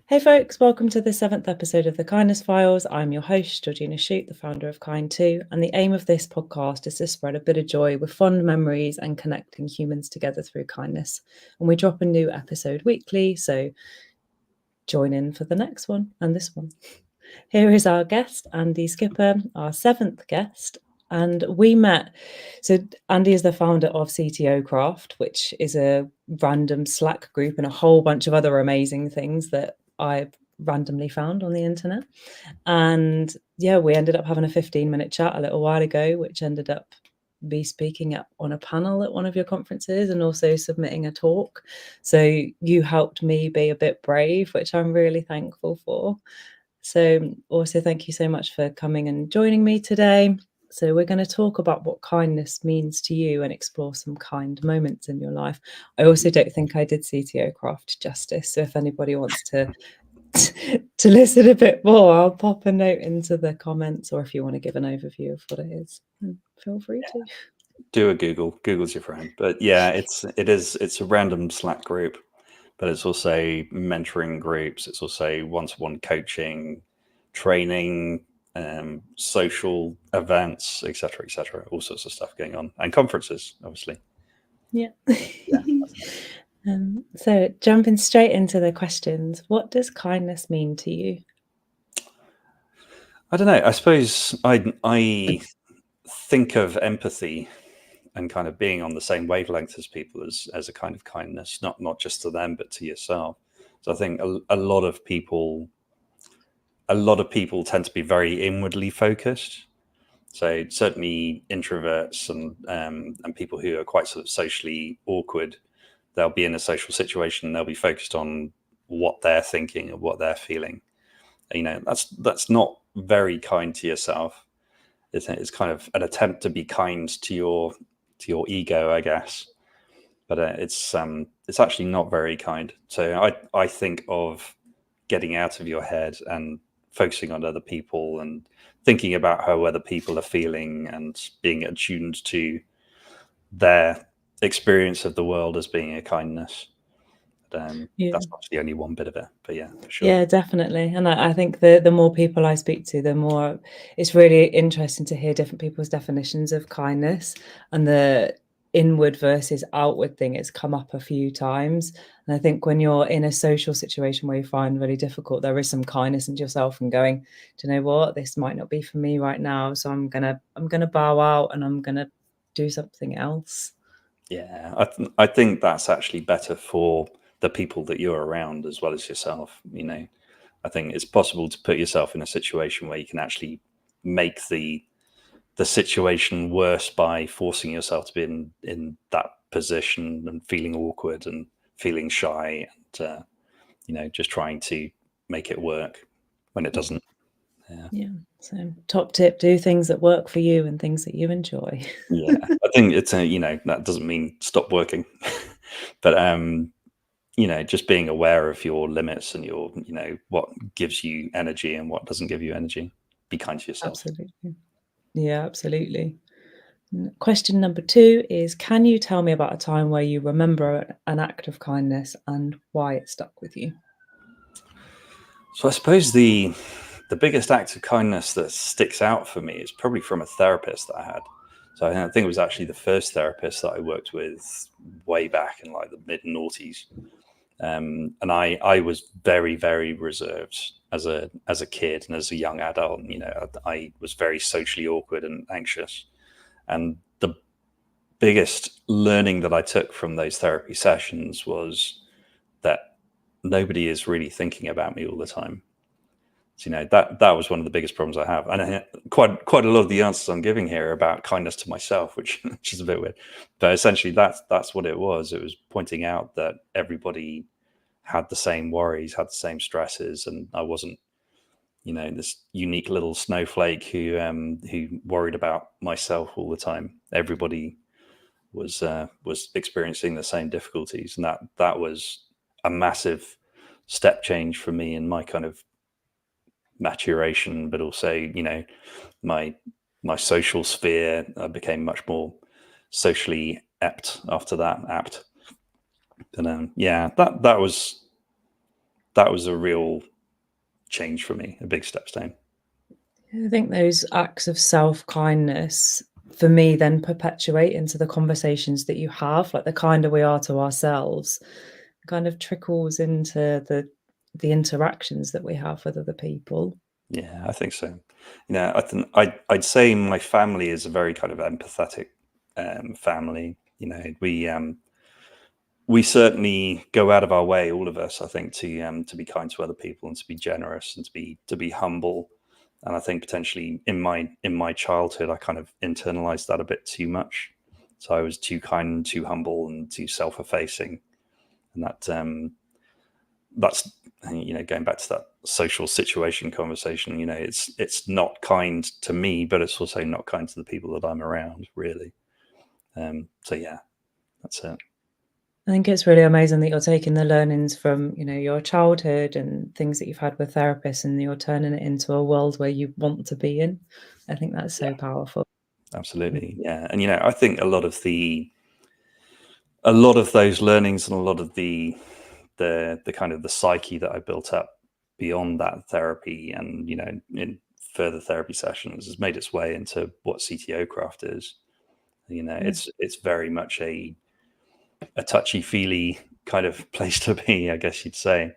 Hey folks, welcome to the 7th episode of the Kindness Files. I'm your host, Georgina Shute, the founder of Kind2, and the aim of this podcast is to spread a bit of joy with fond memories and connecting humans together through kindness. And we drop a new episode weekly, so join in for the next one and this one. Here is our guest, Andy Skipper, our 7th guest. And we met, so Andy is the founder of CTO Craft, which is a random Slack group and a whole bunch of other amazing things that I randomly found on the internet. And yeah, we ended up having a 15-minute chat a little while ago, which ended up me speaking on a panel at one of your conferences and also submitting a talk. So you helped me be a bit brave, which I'm really thankful for. So also thank you so much for coming and joining me today. So we're going to talk about what kindness means to you and explore some kind moments in your life. I also don't think I did CTO Craft justice. So if anybody wants to listen a bit more, I'll pop a note into the comments, or if you want to give an overview of what it is, feel free to. Do a Google. Google's your friend. But yeah, it's a random Slack group, but it's also mentoring groups. It's also one-to-one coaching, training, social events, etc., all sorts of stuff going on, and conferences, obviously. Yeah. So jumping straight into the questions, what does kindness mean to you? I don't know. I suppose I think of empathy and kind of being on the same wavelength as people as a kind of kindness, not just to them, but to yourself. So I think a lot of people tend to be very inwardly focused. So certainly introverts and people who are quite sort of socially awkward, they'll be in a social situation, they'll be focused on what they're thinking and what they're feeling. You know, that's not very kind to yourself. It's kind of an attempt to be kind to your ego, I guess. But it's actually not very kind. So I think of getting out of your head and focusing on other people and thinking about how other people are feeling and being attuned to their experience of the world as being a kindness. That's not the only one bit of it, but yeah, for sure. Yeah, definitely. And I think the more people I speak to, the more it's really interesting to hear different people's definitions of kindness, and the inward versus outward thing. It's come up a few times. And I think when you're in a social situation where you find really difficult, there is some kindness into yourself and going, do you know what, this might not be for me right now. So I'm gonna bow out and I'm gonna do something else. Yeah, I think that's actually better for the people that you're around as well as yourself. You know, I think it's possible to put yourself in a situation where you can actually make the situation worse by forcing yourself to be in that position and feeling awkward and feeling shy and just trying to make it work when it doesn't. Yeah. So top tip, do things that work for you and things that you enjoy. Yeah, I think it's that doesn't mean stop working, but just being aware of your limits and your what gives you energy and what doesn't give you energy. Be kind to yourself. Absolutely. Yeah, absolutely. Question number 2 is, can you tell me about a time where you remember an act of kindness and why it stuck with you? So I suppose the biggest act of kindness that sticks out for me is probably from a therapist that I had. So I think it was actually the first therapist that I worked with way back in like the mid noughties. And I was very, very reserved as a kid and as a young adult. I was very socially awkward and anxious. And the biggest learning that I took from those therapy sessions was that nobody is really thinking about me all the time. So, that was one of the biggest problems I have. And quite a lot of the answers I'm giving here are about kindness to myself, which is a bit weird. But essentially that's what it was. It was pointing out that everybody had the same worries, had the same stresses, and I wasn't, this unique little snowflake who worried about myself all the time. Everybody was experiencing the same difficulties, and that was a massive step change for me in my kind of maturation, but also my social sphere. I became much more socially apt after that. And that was that was a real change for me, a big step stone. I think those acts of self-kindness for me then perpetuate into the conversations that you have, like the kinder we are to ourselves, kind of trickles into the interactions that we have with other people. Yeah, I think so. I think I'd say my family is a very kind of empathetic family. We certainly go out of our way, all of us, I think, to be kind to other people and to be generous and to be humble. And I think potentially in my childhood, I kind of internalized that a bit too much. So I was too kind and too humble and too self-effacing, and that's going back to that social situation conversation. It's not kind to me, but it's also not kind to the people that I'm around, really. So yeah, that's it. I think it's really amazing that you're taking the learnings from, your childhood and things that you've had with therapists, and you're turning it into a world where you want to be in. I think that's so powerful. Absolutely, yeah. And I think a lot of those learnings and a lot of the kind of the psyche that I built up beyond that therapy and in further therapy sessions has made its way into what CTO Craft is. It's very much a touchy-feely kind of place to be, I guess you'd say.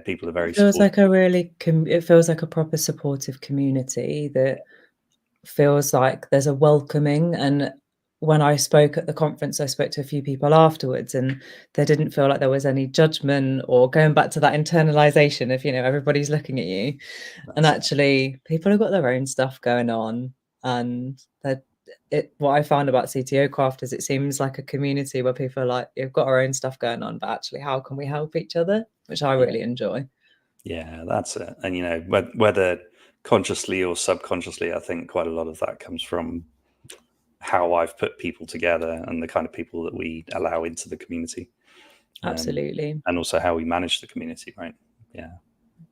People are very It feels supportive. like it feels like a proper supportive community that feels like there's a welcoming. And when I spoke at the conference, I spoke to a few people afterwards, and there didn't feel like there was any judgment or going back to that internalization of, everybody's looking at you. And actually, people have got their own stuff going on. And what I found about CTO Craft is it seems like a community where people are like, you've got our own stuff going on, but actually, how can we help each other? Which I really enjoy. Yeah, that's it. And whether consciously or subconsciously, I think quite a lot of that comes from how I've put people together and the kind of people that we allow into the community. Absolutely. And also how we manage the community, right? Yeah.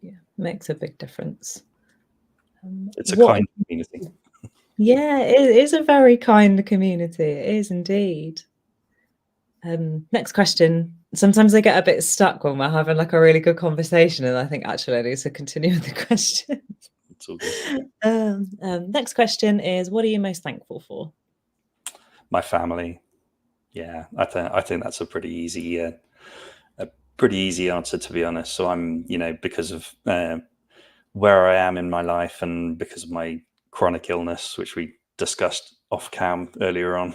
Yeah, makes a big difference. It's a kind community. Yeah, it is a very kind community. It is indeed. Next question. Sometimes I get a bit stuck when we're having like a really good conversation, and I think actually I need to continue with the question. It's all good. Next question is, what are you most thankful for? My family. Yeah, I think that's a pretty easy answer, to be honest. So I'm, because of where I am in my life and because of my chronic illness, which we discussed off cam earlier on,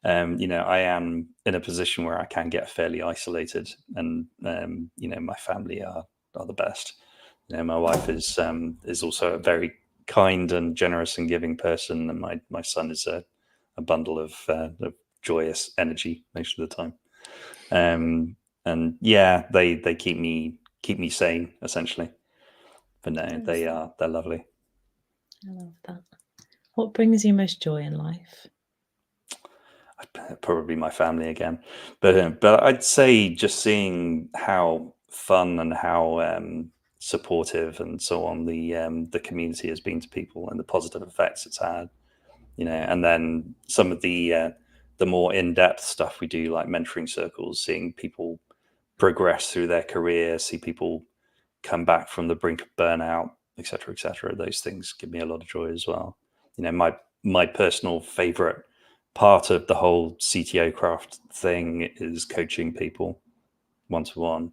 I am in a position where I can get fairly isolated, and my family are the best. My wife is also a very kind and generous and giving person, and my son is a bundle of joyous energy most of the time. And yeah, they keep me sane, essentially. But no, they're lovely. I love that. What brings you most joy in life? Probably my family again, but I'd say just seeing how fun and how supportive and so on the community has been to people and the positive effects it's had, and then some of the more in-depth stuff we do, like mentoring circles, seeing people progress through their career, see people come back from the brink of burnout, etc., etc. Those things give me a lot of joy as well. My personal favorite part of the whole CTO Craft thing is coaching people one-to-one,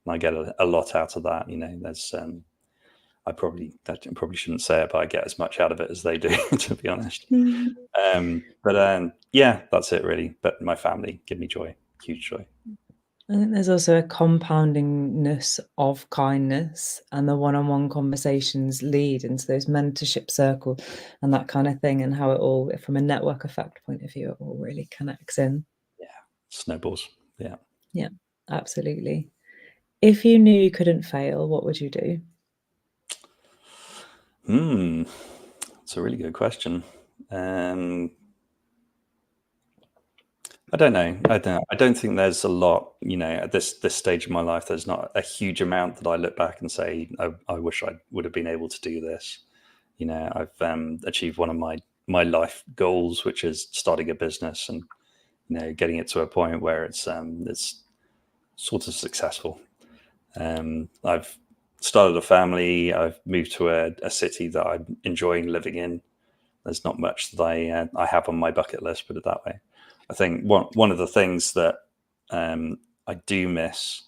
and I get a lot out of that. There's I probably shouldn't say it, but I get as much out of it as they do, to be honest. But yeah, that's it really. But my family give me joy, huge joy. I think there's also a compoundingness of kindness, and the one-on-one conversations lead into those mentorship circles and that kind of thing, and how it all, from a network effect point of view, it all really connects in. Yeah, snowballs. Yeah. Yeah, absolutely. If you knew you couldn't fail, what would you do? It's a really good question. I don't know. I don't think there's a lot. At this stage of my life, there's not a huge amount that I look back and say, I wish I would have been able to do this. I've achieved one of my life goals, which is starting a business and getting it to a point where it's sort of successful. I've started a family. I've moved to a city that I'm enjoying living in. There's not much that I have on my bucket list, put it that way. I think one of the things that I do miss,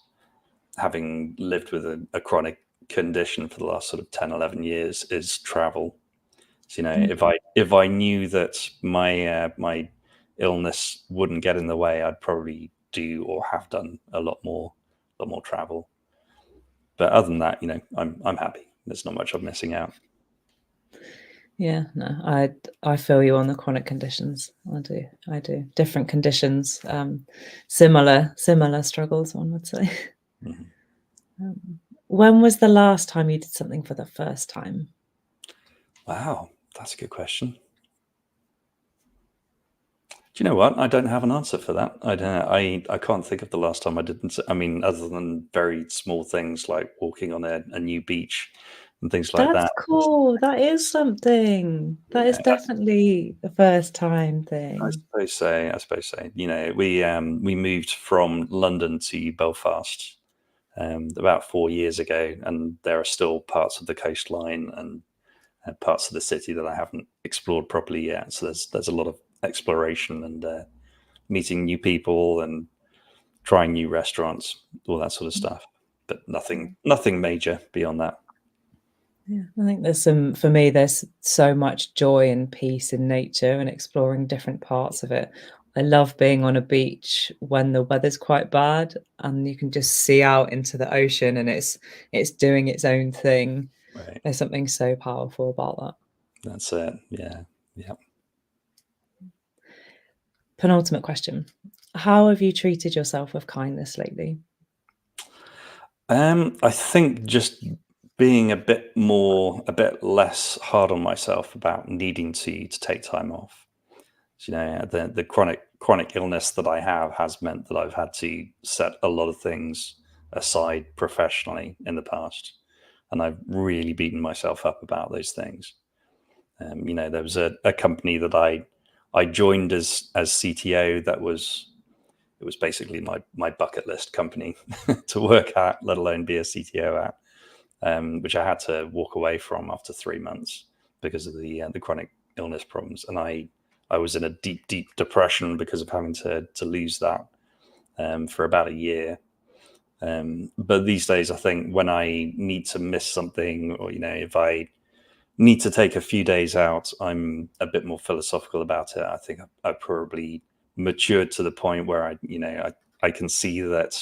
having lived with a chronic condition for the last sort of 10, 11 years, is travel. So, if I knew that my illness wouldn't get in the way, I'd probably do or have done a lot more travel. But other than that, I'm happy. There's not much I'm missing out. Yeah, no, I feel you on the chronic conditions. I do. Different conditions, similar struggles, one would say. Mm-hmm. When was the last time you did something for the first time? Wow, that's a good question. Do you know what? I don't have an answer for that. I can't think of the last time I didn't. I mean, other than very small things like walking on a new beach and things like That's that. cool. That is something. That is definitely a first time thing. I suppose so. We moved from London to Belfast about 4 years ago, and there are still parts of the coastline and parts of the city that I haven't explored properly yet. So there's a lot of exploration and meeting new people and trying new restaurants, all that sort of stuff. But nothing major beyond that. Yeah, I think for me, there's so much joy and peace in nature and exploring different parts of it. I love being on a beach when the weather's quite bad and you can just see out into the ocean and it's doing its own thing. Right. There's something so powerful about that. That's it. Yeah. Penultimate question. How have you treated yourself with kindness lately? I think just being a bit less hard on myself about needing to take time off. So, the chronic illness that I have has meant that I've had to set a lot of things aside professionally in the past, and I've really beaten myself up about those things. There was a company that I joined as CTO that was basically my bucket list company to work at, let alone be a CTO at, which I had to walk away from after 3 months because of the chronic illness problems, and I was in a deep depression because of having to lose that for about a year. But these days, I think when I need to miss something, or if I need to take a few days out, I'm a bit more philosophical about it. I think I probably matured to the point where I can see that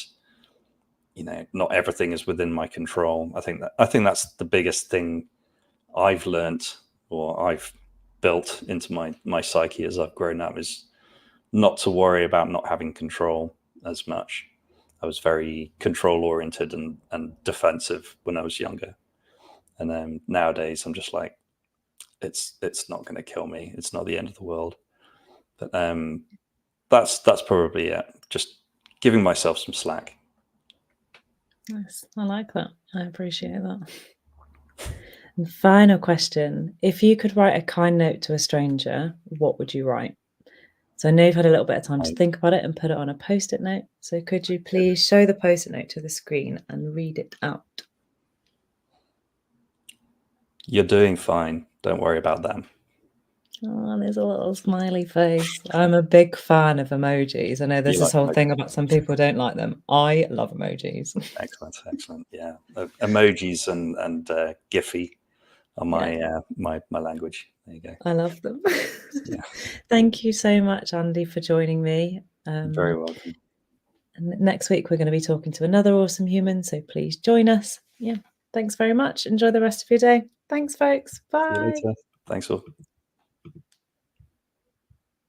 not everything is within my control. I think that's the biggest thing I've learnt, or I've built into my psyche as I've grown up, is not to worry about not having control as much. I was very control oriented and defensive when I was younger, and nowadays I'm just like, it's not going to kill me. It's not the end of the world. But that's probably it. Just giving myself some slack. Nice. I like that. I appreciate that. And final question. If you could write a kind note to a stranger, what would you write? So I know you've had a little bit of time to think about it and put it on a Post-it note. So could you please show the Post-it note to the screen and read it out? You're doing fine. Don't worry about them. Oh, there's a little smiley face. I'm a big fan of emojis. I know there's this whole thing about some people don't like them. I love emojis. Excellent. Yeah, emojis and Giphy are my language. There you go. I love them. Yeah. Thank you so much, Andy, for joining me. You're very welcome. And next week we're going to be talking to another awesome human, so please join us. Yeah, thanks very much. Enjoy the rest of your day. Thanks, folks. Bye. See you later. Thanks all.